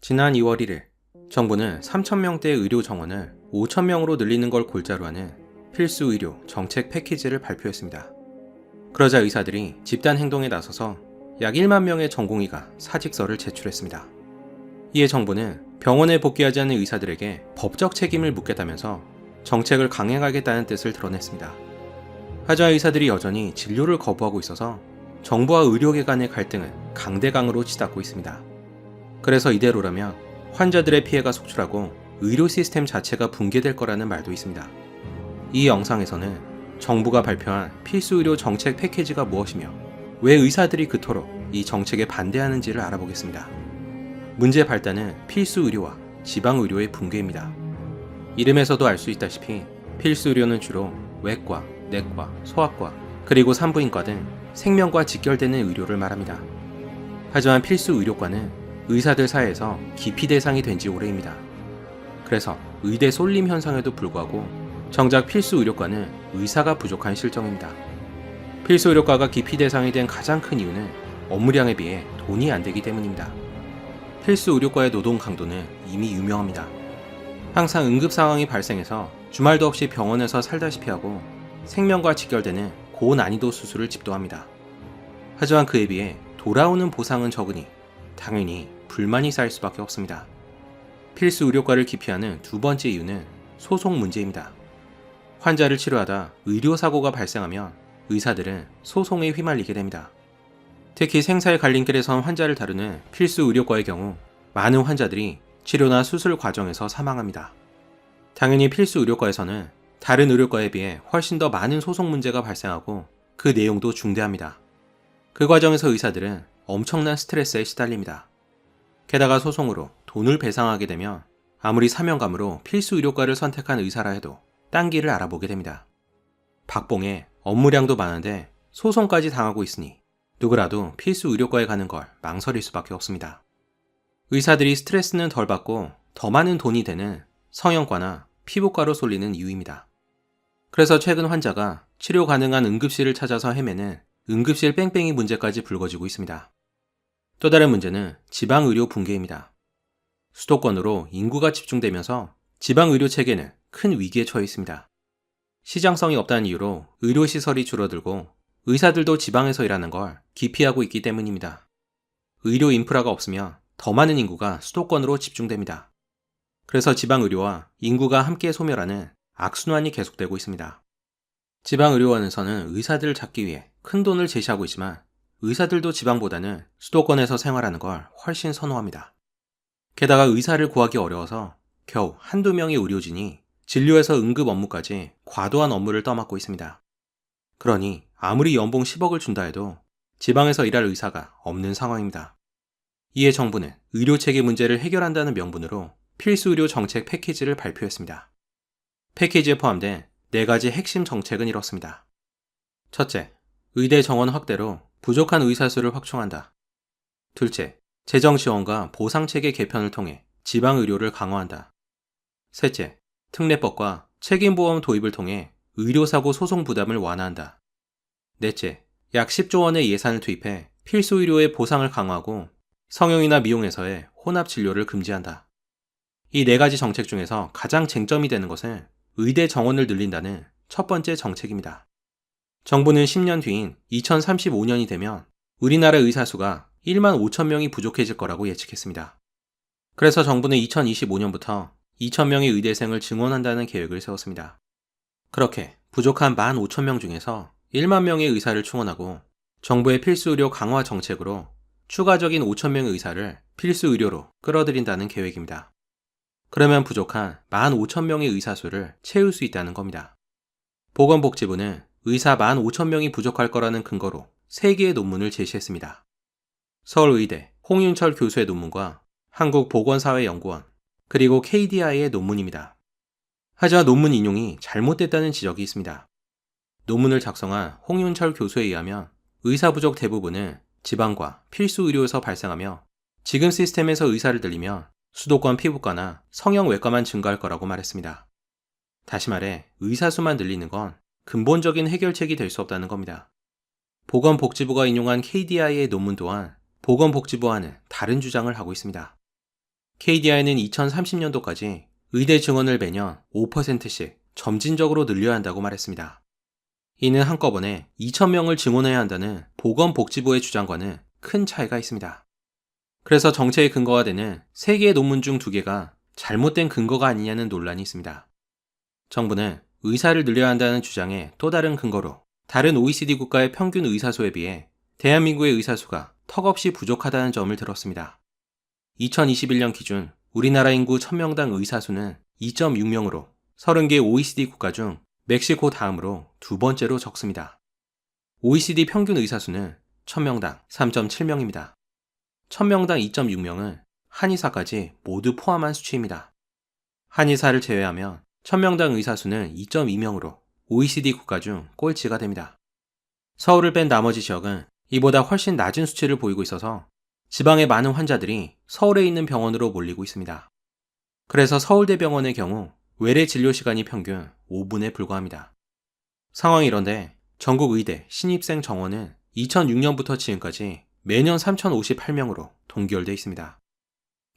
지난 2월 1일, 정부는 3,000명대 의료 정원을 5,000명으로 늘리는 걸 골자로 하는 필수 의료 정책 패키지를 발표했습니다. 그러자 의사들이 집단 행동에 나서서 약 1만 명의 전공의가 사직서를 제출했습니다. 이에 정부는 병원에 복귀하지 않는 의사들에게 법적 책임을 묻겠다면서 정책을 강행하겠다는 뜻을 드러냈습니다. 하지만 의사들이 여전히 진료를 거부하고 있어서 정부와 의료계 간의 갈등은 강대강으로 치닫고 있습니다. 그래서 이대로라면 환자들의 피해가 속출하고 의료 시스템 자체가 붕괴될 거라는 말도 있습니다. 이 영상에서는 정부가 발표한 필수 의료 정책 패키지가 무엇이며 왜 의사들이 그토록 이 정책에 반대하는지를 알아보겠습니다. 문제의 발단은 필수 의료와 지방 의료의 붕괴입니다. 이름에서도 알 수 있다시피 필수 의료는 주로 외과, 내과, 소아과, 그리고 산부인과 등 생명과 직결되는 의료를 말합니다. 하지만 필수 의료과는 의사들 사이에서 기피 대상이 된 지 오래입니다. 그래서 의대 쏠림 현상에도 불구하고 정작 필수 의료과는 의사가 부족한 실정입니다. 필수 의료과가 기피 대상이 된 가장 큰 이유는 업무량에 비해 돈이 안 되기 때문입니다. 필수 의료과의 노동 강도는 이미 유명합니다. 항상 응급 상황이 발생해서 주말도 없이 병원에서 살다시피 하고 생명과 직결되는 고난이도 수술을 집도합니다. 하지만 그에 비해 돌아오는 보상은 적으니 당연히 불만이 쌓일 수밖에 없습니다. 필수 의료과를 기피하는 두 번째 이유는 소송 문제입니다. 환자를 치료하다 의료사고가 발생하면 의사들은 소송에 휘말리게 됩니다. 특히 생사의 갈림길에 선 환자를 다루는 필수 의료과의 경우 많은 환자들이 치료나 수술 과정에서 사망합니다. 당연히 필수 의료과에서는 다른 의료과에 비해 훨씬 더 많은 소송 문제가 발생하고 그 내용도 중대합니다. 그 과정에서 의사들은 엄청난 스트레스에 시달립니다. 게다가 소송으로 돈을 배상하게 되면 아무리 사명감으로 필수 의료과를 선택한 의사라 해도 딴 길을 알아보게 됩니다. 박봉에 업무량도 많은데 소송까지 당하고 있으니 누구라도 필수 의료과에 가는 걸 망설일 수밖에 없습니다. 의사들이 스트레스는 덜 받고 더 많은 돈이 되는 성형과나 피부과로 쏠리는 이유입니다. 그래서 최근 환자가 치료 가능한 응급실을 찾아서 헤매는 응급실 뺑뺑이 문제까지 불거지고 있습니다. 또 다른 문제는 지방의료 붕괴입니다. 수도권으로 인구가 집중되면서 지방의료 체계는 큰 위기에 처해 있습니다. 시장성이 없다는 이유로 의료시설이 줄어들고 의사들도 지방에서 일하는 걸 기피하고 있기 때문입니다. 의료 인프라가 없으면 더 많은 인구가 수도권으로 집중됩니다. 그래서 지방의료와 인구가 함께 소멸하는 악순환이 계속되고 있습니다. 지방의료원에서는 의사들을 잡기 위해 큰 돈을 제시하고 있지만 의사들도 지방보다는 수도권에서 생활하는 걸 훨씬 선호합니다. 게다가 의사를 구하기 어려워서 겨우 한두 명의 의료진이 진료에서 응급 업무까지 과도한 업무를 떠맡고 있습니다. 그러니 아무리 연봉 10억을 준다 해도 지방에서 일할 의사가 없는 상황입니다. 이에 정부는 의료체계 문제를 해결한다는 명분으로 필수 의료 정책 패키지를 발표했습니다. 패키지에 포함된 4가지 핵심 정책은 이렇습니다. 첫째, 의대 정원 확대로 부족한 의사 수를 확충한다. 둘째, 재정 지원과 보상체계 개편을 통해 지방 의료를 강화한다. 셋째, 특례법과 책임보험 도입을 통해 의료사고 소송 부담을 완화한다. 넷째, 약 10조 원의 예산을 투입해 필수 의료의 보상을 강화하고 성형이나 미용에서의 혼합 진료를 금지한다. 이 4가지 정책 중에서 가장 쟁점이 되는 것은 의대 정원을 늘린다는 첫 번째 정책입니다. 정부는 10년 뒤인 2035년이 되면 우리나라 의사 수가 1만 5천 명이 부족해질 거라고 예측했습니다. 그래서 정부는 2025년부터 2천 명의 의대생을 증원한다는 계획을 세웠습니다. 그렇게 부족한 1만 5천 명 중에서 1만 명의 의사를 충원하고 정부의 필수 의료 강화 정책으로 추가적인 5천 명의 의사를 필수 의료로 끌어들인다는 계획입니다. 그러면 부족한 1만 5천 명의 의사 수를 채울 수 있다는 겁니다. 보건복지부는 의사 1만 5천 명이 부족할 거라는 근거로 3개의 논문을 제시했습니다. 서울의대 홍윤철 교수의 논문과 한국보건사회연구원, 그리고 KDI의 논문입니다. 하지만 논문 인용이 잘못됐다는 지적이 있습니다. 논문을 작성한 홍윤철 교수에 의하면 의사 부족 대부분은 지방과 필수 의료에서 발생하며 지금 시스템에서 의사를 늘리면 수도권 피부과나 성형외과만 증가할 거라고 말했습니다. 다시 말해 의사 수만 늘리는 건 근본적인 해결책이 될 수 없다는 겁니다. 보건복지부가 인용한 KDI의 논문 또한 보건복지부와는 다른 주장을 하고 있습니다. KDI는 2030년도까지 의대 증원을 매년 5%씩 점진적으로 늘려야 한다고 말했습니다. 이는 한꺼번에 2,000명을 증원해야 한다는 보건복지부의 주장과는 큰 차이가 있습니다. 그래서 정책의 근거가 되는 3개의 논문 중 2개가 잘못된 근거가 아니냐는 논란이 있습니다. 정부는 의사를 늘려야 한다는 주장의 또 다른 근거로 다른 OECD 국가의 평균 의사 수에 비해 대한민국의 의사 수가 턱없이 부족하다는 점을 들었습니다. 2021년 기준 우리나라 인구 1000명당 의사 수는 2.6명으로 30개 OECD 국가 중 멕시코 다음으로 2번째로 적습니다. OECD 평균 의사 수는 1000명당 3.7명입니다. 1000명당 2.6명은 한의사까지 모두 포함한 수치입니다. 한의사를 제외하면 1000명당 의사 수는 2.2명으로 OECD 국가 중 꼴찌가 됩니다. 서울을 뺀 나머지 지역은 이보다 훨씬 낮은 수치를 보이고 있어서 지방의 많은 환자들이 서울에 있는 병원으로 몰리고 있습니다. 그래서 서울대병원의 경우 외래 진료 시간이 평균 5분에 불과합니다. 상황이 이런데 전국 의대 신입생 정원은 2006년부터 지금까지 매년 3,058명으로 동결돼 있습니다.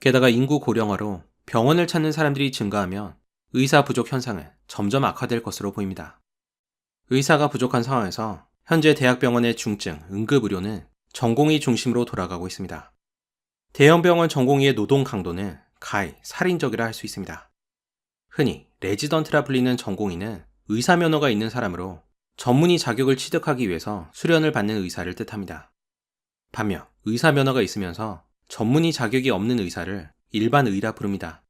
게다가 인구 고령화로 병원을 찾는 사람들이 증가하면 의사 부족 현상은 점점 악화될 것으로 보입니다. 의사가 부족한 상황에서 현재 대학병원의 중증, 응급의료는 전공의 중심으로 돌아가고 있습니다. 대형병원 전공의의 노동 강도는 가히 살인적이라 할 수 있습니다. 흔히 레지던트라 불리는 전공의는 의사 면허가 있는 사람으로 전문의 자격을 취득하기 위해서 수련을 받는 의사를 뜻합니다. 반면 의사 면허가 있으면서 전문의 자격이 없는 의사를 일반 의라 부릅니다.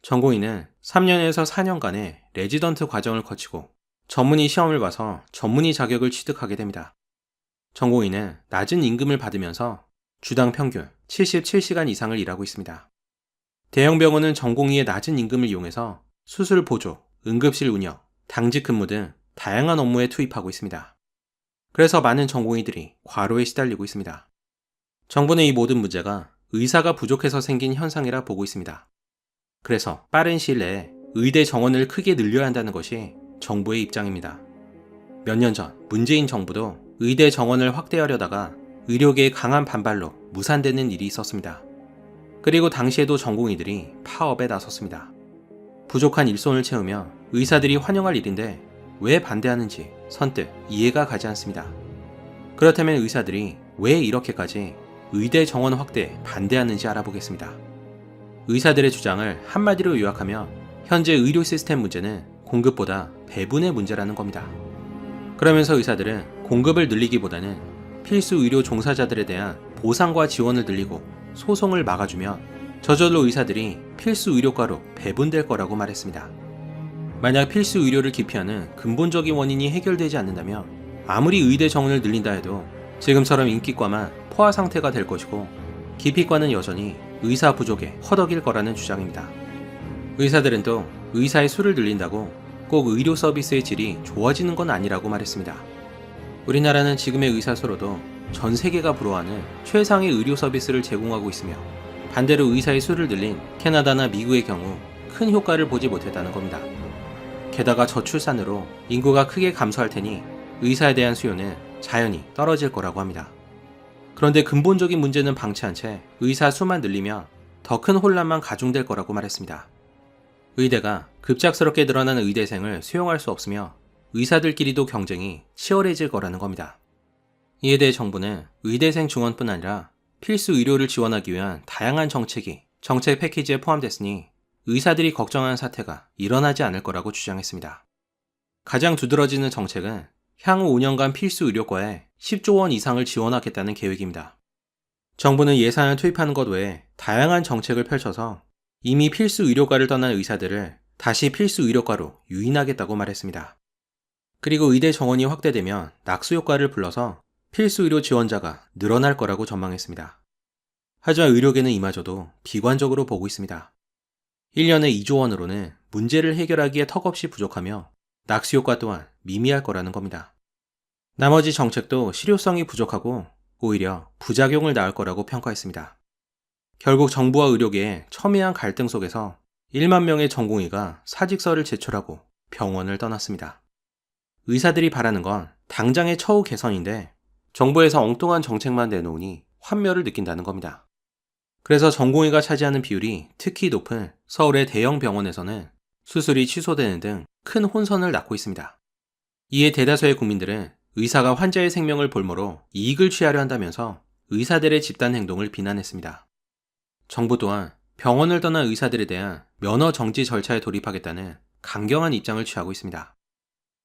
전공의는 3년에서 4년간의 레지던트 과정을 거치고 전문의 시험을 봐서 전문의 자격을 취득하게 됩니다. 전공의는 낮은 임금을 받으면서 주당 평균 77시간 이상을 일하고 있습니다. 대형 병원은 전공의의 낮은 임금을 이용해서 수술 보조, 응급실 운영, 당직 근무 등 다양한 업무에 투입하고 있습니다. 그래서 많은 전공의들이 과로에 시달리고 있습니다. 정부는 이 모든 문제가 의사가 부족해서 생긴 현상이라 보고 있습니다. 그래서 빠른 시일 내에 의대 정원을 크게 늘려야 한다는 것이 정부의 입장입니다. 몇 년 전 문재인 정부도 의대 정원을 확대하려다가 의료계의 강한 반발로 무산되는 일이 있었습니다. 그리고 당시에도 전공의들이 파업에 나섰습니다. 부족한 일손을 채우며 의사들이 환영할 일인데 왜 반대하는지 선뜻 이해가 가지 않습니다. 그렇다면 의사들이 왜 이렇게까지 의대 정원 확대에 반대하는지 알아보겠습니다. 의사들의 주장을 한마디로 요약하면 현재 의료 시스템 문제는 공급보다 배분의 문제라는 겁니다. 그러면서 의사들은 공급을 늘리기보다는 필수 의료 종사자들에 대한 보상과 지원을 늘리고 소송을 막아주면 저절로 의사들이 필수 의료과로 배분될 거라고 말했습니다. 만약 필수 의료를 기피하는 근본적인 원인이 해결되지 않는다면 아무리 의대 정원을 늘린다 해도 지금처럼 인기과만 포화 상태가 될 것이고 기피과는 여전히 의사 부족에 허덕일 거라는 주장입니다. 의사들은 또 의사의 수를 늘린다고 꼭 의료 서비스의 질이 좋아지는 건 아니라고 말했습니다. 우리나라는 지금의 의사 수로도 전 세계가 부러워하는 최상의 의료 서비스를 제공하고 있으며 반대로 의사의 수를 늘린 캐나다나 미국의 경우 큰 효과를 보지 못했다는 겁니다. 게다가 저출산으로 인구가 크게 감소할 테니 의사에 대한 수요는 자연히 떨어질 거라고 합니다. 그런데 근본적인 문제는 방치한 채 의사 수만 늘리면 더 큰 혼란만 가중될 거라고 말했습니다. 의대가 급작스럽게 늘어나는 의대생을 수용할 수 없으며 의사들끼리도 경쟁이 치열해질 거라는 겁니다. 이에 대해 정부는 의대생 증원뿐 아니라 필수 의료를 지원하기 위한 다양한 정책이 정책 패키지에 포함됐으니 의사들이 걱정하는 사태가 일어나지 않을 거라고 주장했습니다. 가장 두드러지는 정책은 향후 5년간 필수 의료과에 10조 원 이상을 지원하겠다는 계획입니다. 정부는 예산을 투입하는 것 외에 다양한 정책을 펼쳐서 이미 필수 의료과를 떠난 의사들을 다시 필수 의료과로 유인하겠다고 말했습니다. 그리고 의대 정원이 확대되면 낙수 효과를 불러서 필수 의료 지원자가 늘어날 거라고 전망했습니다. 하지만 의료계는 이마저도 비관적으로 보고 있습니다. 1년에 2조 원으로는 문제를 해결하기에 턱없이 부족하며 낙수 효과 또한 미미할 거라는 겁니다. 나머지 정책도 실효성이 부족하고 오히려 부작용을 낳을 거라고 평가했습니다. 결국 정부와 의료계의 첨예한 갈등 속에서 1만 명의 전공의가 사직서를 제출하고 병원을 떠났습니다. 의사들이 바라는 건 당장의 처우 개선인데 정부에서 엉뚱한 정책만 내놓으니 환멸을 느낀다는 겁니다. 그래서 전공의가 차지하는 비율이 특히 높은 서울의 대형 병원에서는 수술이 취소되는 등 큰 혼선을 낳고 있습니다. 이에 대다수의 국민들은 의사가 환자의 생명을 볼모로 이익을 취하려 한다면서 의사들의 집단 행동을 비난했습니다. 정부 또한 병원을 떠난 의사들에 대한 면허 정지 절차에 돌입하겠다는 강경한 입장을 취하고 있습니다.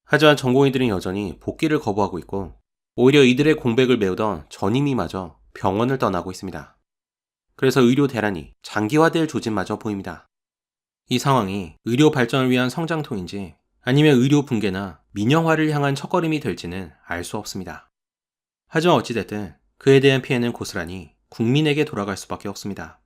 하지만 전공의들은 여전히 복귀를 거부하고 있고 오히려 이들의 공백을 메우던 전임의마저 병원을 떠나고 있습니다. 그래서 의료 대란이 장기화될 조짐마저 보입니다. 이 상황이 의료 발전을 위한 성장통인지 아니면 의료 붕괴나 민영화를 향한 첫걸음이 될지는 알 수 없습니다. 하지만 어찌됐든 그에 대한 피해는 고스란히 국민에게 돌아갈 수밖에 없습니다.